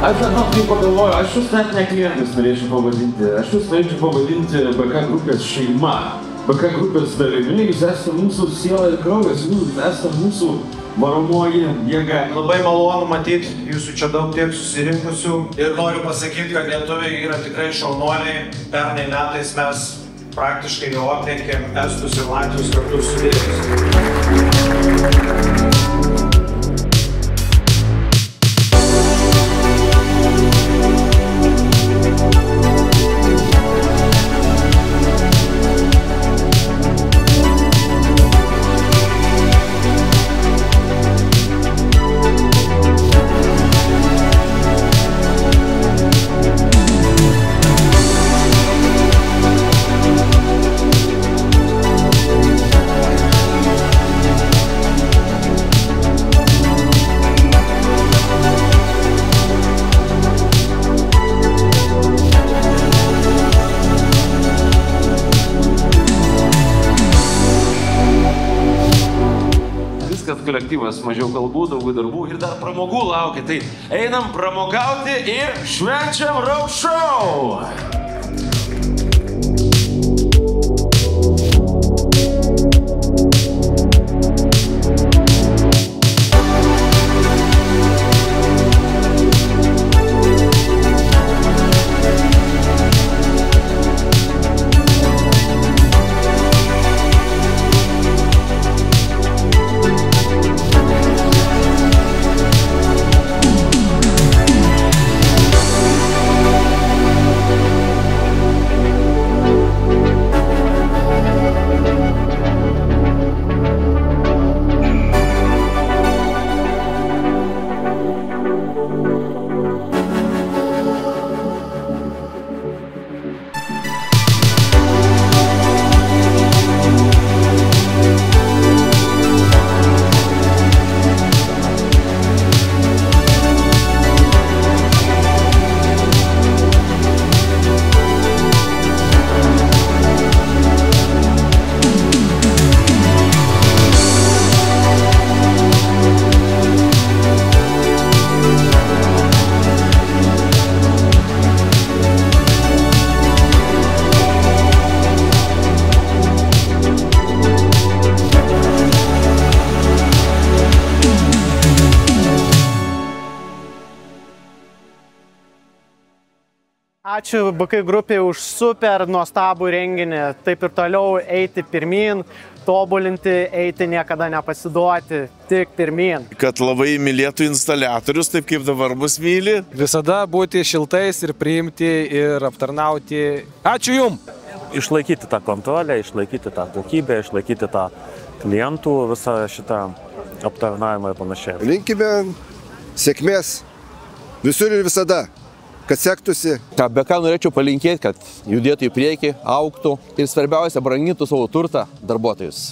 Aš žinau, kaip pagalvoju, aš jūs net ne klientais norėčiau pavadinti. Aš jūs norėčiau pavadinti BK grupės šeima. BK grupės dalimi, jūs esate mūsų siela ir kraujas, jūs esate mūsų varomoji jėga. Labai malonu matyti jūsų čia daug tiek susirinkusių ir noriu pasakyti, kad lietuviai yra tikrai šaunuoliai. Pernai metais mes praktiškai jau aplenkėm estus ir latvius kartu sudėjus. Kad kolektyvas mažiau kalbų, daugiau darbų ir dar pramogų laukia. Tai einam pramogauti ir švenčiam Rock Show! Ačiū BK grupiai už super nuostabų renginį. Taip ir toliau eiti pirmyn, tobulinti, eiti niekada nepasiduoti, tik pirmyn. Kad labai mylėtų instaliatorius, taip kaip dabar mus myli. Visada būti šiltais ir priimti ir aptarnauti. Ačiū Jum! Išlaikyti tą kontrolę, išlaikyti tą kokybę, išlaikyti tą klientų visą šitą aptarnavimą ir panašiai. Linkime sėkmės visur ir visada. Kad sektųsi. BK norėčiau palinkėti, kad judėtų į priekį, augtų ir svarbiausia, brangintų savo turtą, darbuotojus.